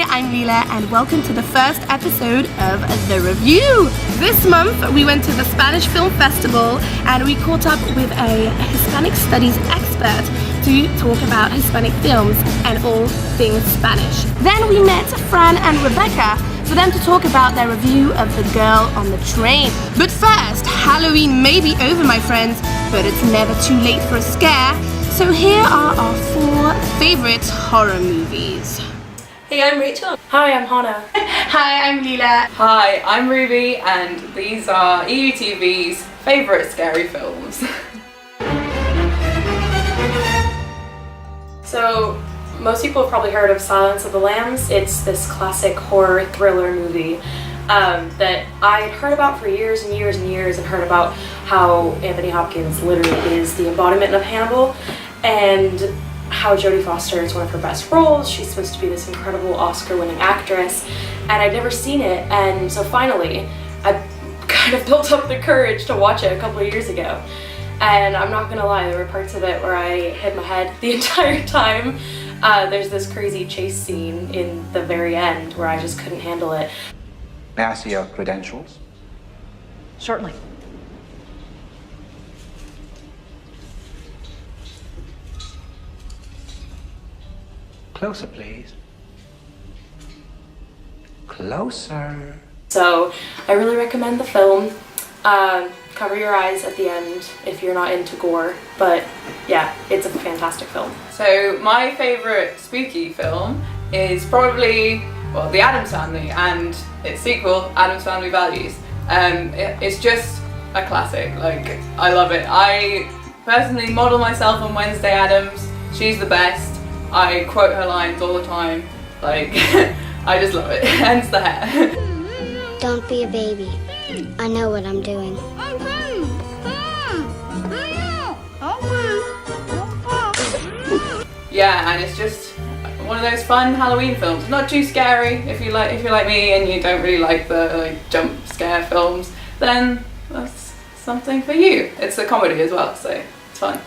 I'm Lila and welcome to the first episode of The Review. This month we went to the Spanish Film Festival and we caught up with a Hispanic studies expert to talk about Hispanic films and all things Spanish. Then we met Fran and Rebecca for them to talk about their review of The Girl on the Train. But first, Halloween may be over, my friends, but it's never too late for a scare. So here are our 4 favorite horror movies. Hey, I'm Rachel. Hi, I'm Hannah. Hi, I'm Lila. Hi, I'm Ruby, and these are EUTV's favourite scary films. So, most people have probably heard of Silence of the Lambs. It's this classic horror thriller movie that I had heard about for years and years and years, and heard about how Anthony Hopkins literally is the embodiment of Hannibal, and how Jodie Foster is one of her best roles. She's supposed to be this incredible Oscar-winning actress, and I'd never seen it, and so finally I kind of built up the courage to watch it a couple of years ago. And I'm not gonna lie, there were parts of it where I hit my head the entire time. There's this crazy chase scene in the very end where I just couldn't handle it. May I see your credentials? Certainly. Closer, please. Closer. So I really recommend the film. Cover your eyes at the end if you're not into gore, but yeah, it's a fantastic film. So my favourite spooky film is probably, well, The Addams Family and its sequel, Addams Family Values. It's just a classic, like, I love it. I personally model myself on Wednesday Addams. She's the best. I quote her lines all the time, like, I just love it, hence the hair. Don't be a baby. I know what I'm doing. Yeah, and it's just one of those fun Halloween films. Not too scary. If you're like me and you don't really like the jump scare films, then that's something for you. It's a comedy as well, so it's fun.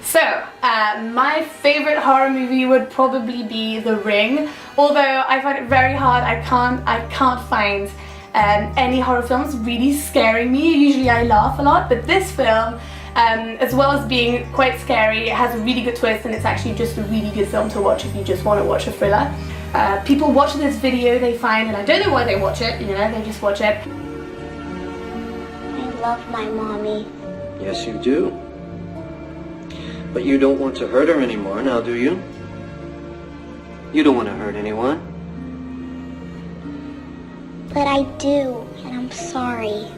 So, my favorite horror movie would probably be The Ring. Although I find it very hard, I can't find any horror films really scaring me. Usually I laugh a lot, but this film, as well as being quite scary, it has a really good twist, and it's actually just a really good film to watch if you just want to watch a thriller. People watch this video, they find, and I don't know why they watch it, you know, they just watch it. I love my mommy. Yes, you do. But you don't want to hurt her anymore, now do you? You don't want to hurt anyone. But I do, and I'm sorry.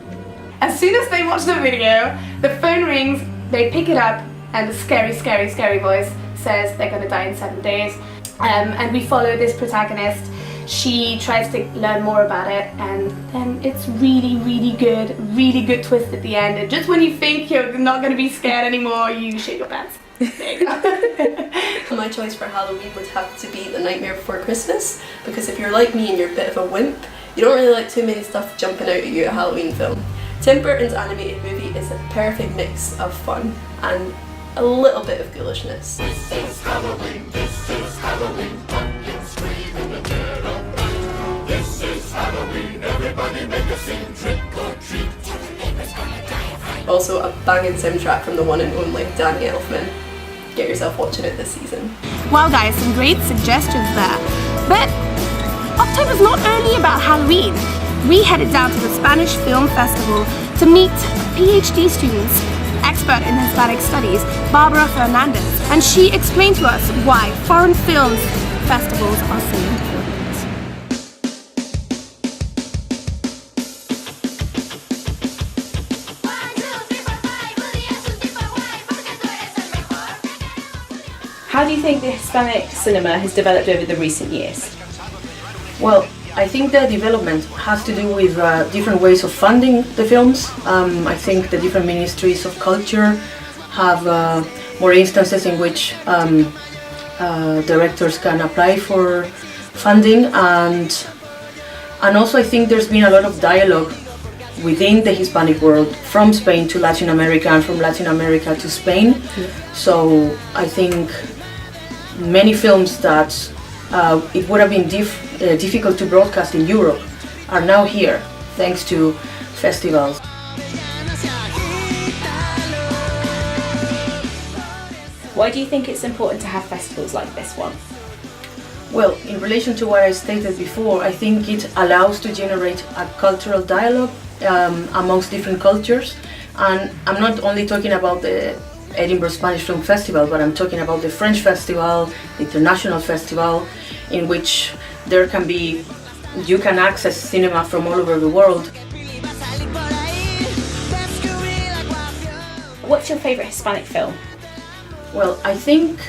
As soon as they watch the video, the phone rings, they pick it up, and the scary, scary, scary voice says they're gonna die in 7 days. And we follow this protagonist. She tries to learn more about it, and then it's really, really good twist at the end. And just when you think you're not gonna be scared anymore, you shit your pants. There you go. My choice for Halloween would have to be The Nightmare Before Christmas, because if you're like me and you're a bit of a wimp, you don't really like too many stuff jumping out at you at a Halloween film. Tim Burton's animated movie is a perfect mix of fun and a little bit of ghoulishness. This is Halloween, pumpkin scream in the dead of night. This is Halloween, everybody make a scene, trick or treat. Also a banging soundtrack from the one and only Danny Elfman. Get yourself watching it this season. Well guys, some great suggestions there. But October's not only about Halloween. We headed down to the Spanish Film Festival to meet PhD students, expert in Hispanic studies, Barbara Fernandez, and she explained to us why foreign films festivals are so important. How do you think the Hispanic cinema has developed over the recent years? Well, I think the development has to do with different ways of funding the films. I think the different ministries of culture have more instances in which directors can apply for funding, and also I think there's been a lot of dialogue within the Hispanic world, from Spain to Latin America and from Latin America to Spain. So I think many films that it would have been difficult to broadcast in Europe are now here thanks to festivals. Why do you think it's important to have festivals like this one? Well, in relation to what I stated before, I think it allows to generate a cultural dialogue amongst different cultures. And I'm not only talking about the Edinburgh Spanish Film Festival, but I'm talking about the French Festival, the International Festival, in which you can access cinema from all over the world. What's your favourite Hispanic film? Well, I think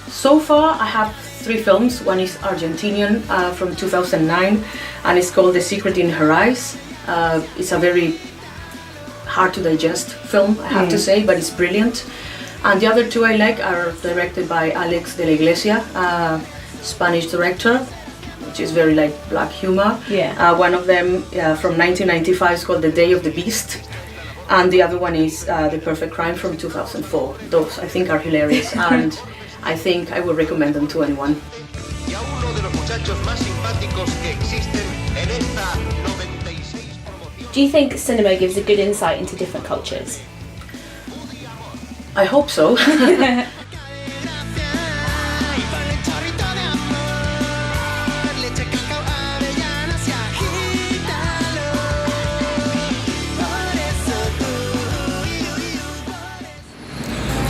so far I have 3 films. One is Argentinian from 2009 and it's called The Secret in Her Eyes. It's a very hard to digest film, I have to say, but it's brilliant. And the other 2 I like are directed by Alex de la Iglesia, a Spanish director, which is very like black humor. Yeah. One of them from 1995 is called The Day of the Beast. And the other one is The Perfect Crime from 2004. Those I think are hilarious and I think I would recommend them to anyone. Do you think cinema gives a good insight into different cultures? I hope so.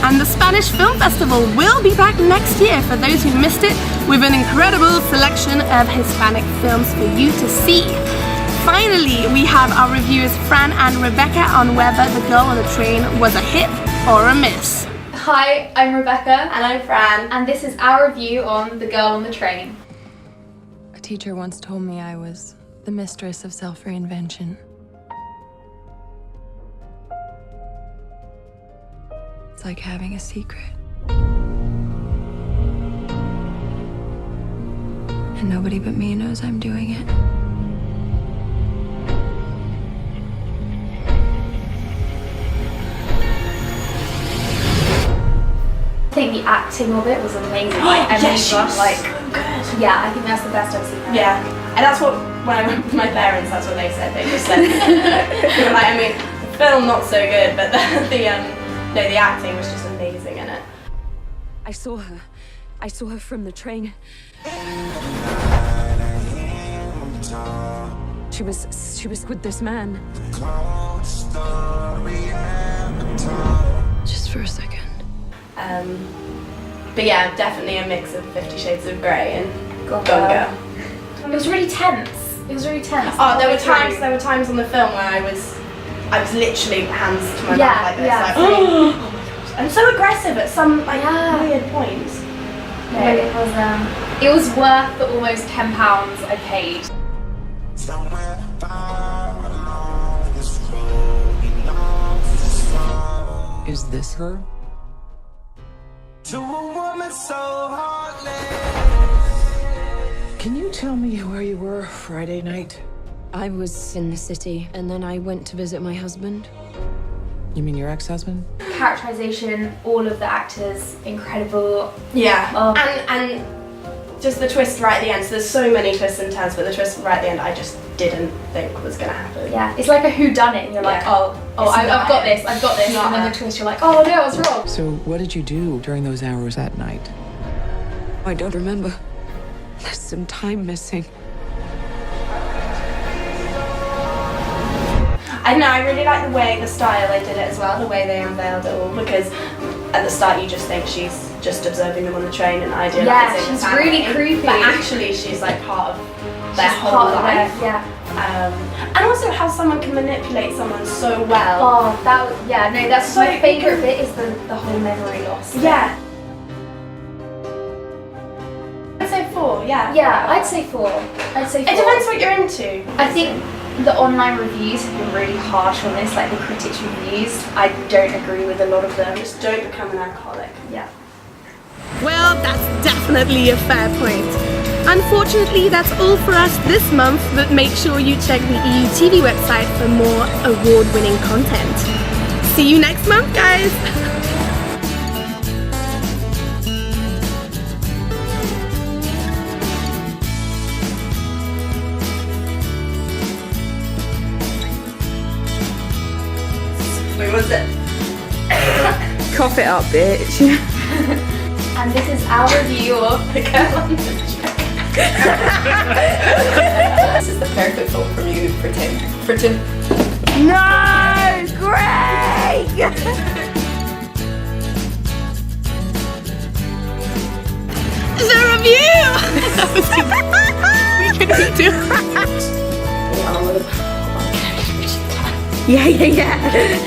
And the Spanish Film Festival will be back next year for those who missed it, with an incredible selection of Hispanic films for you to see. Finally, we have our reviewers Fran and Rebecca on whether The Girl on the Train was a hit or a miss. Hi, I'm Rebecca. And I'm Fran. And this is our review on The Girl on the Train. A teacher once told me I was the mistress of self-reinvention. It's like having a secret. And nobody but me knows I'm doing it. I think the acting of it was amazing. Like, Yes, she was like, so good. yeah, I think that's the best I've seen her. Yeah, and that's what, when I went with my parents, that's what they said. They just said, they were like, I mean, the film not so good, but the acting was just amazing in it. I saw her from the train. She was with this man. Just for a second. But yeah, definitely a mix of 50 Shades of Grey and Gone Girl. It was really tense. It was really tense. Oh, there were times on the film where I was literally hands to my mouth like this. Yeah. Like, oh my gosh. And so aggressive at some weird points. No, it was worth the almost £10 I paid. Is this her? Can you tell me where you were Friday night? I was in the city, and then I went to visit my husband. You mean your ex-husband? Characterization, all of the actors, incredible. Yeah, Oh. and just the twist right at the end. So there's so many twists and turns, but the twist right at the end I just didn't think was going to happen. Yeah, it's like a whodunit. You're like, I've got this, and then the twist, you're like, oh no, I was wrong. So what did you do during those hours that night? I don't remember. There's some time missing. I know, I really like the way, the style they did it as well, the way they unveiled it all, because at the start you just think she's just observing them on the train and idealising Yeah, she's the family. really creepy. But actually she's like part of their She's whole part of life. their- yeah. And also how someone can manipulate someone so well. Oh, that's So my favourite bit is the whole memory loss. Yeah. I'd say 4, yeah. Yeah, I'd say 4. I'd say 4. It depends what you're into. I think the online reviews have been really harsh on this, like the critics' reviews. I don't agree with a lot of them. Just don't become an alcoholic. Yeah. Well, that's definitely a fair point. Unfortunately, that's all for us this month, but make sure you check the EU TV website for more award-winning content. See you next month, guys! Wait, what's it? Cough it up, bitch. And this is our review of The Girl on the Train. This is the perfect film for you, for Tim. For Tim. No! Greg! The review! We can do Yeah.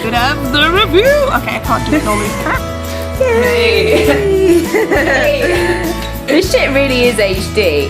Good have the review! Okay, I can't do it normally. This shit really is HD.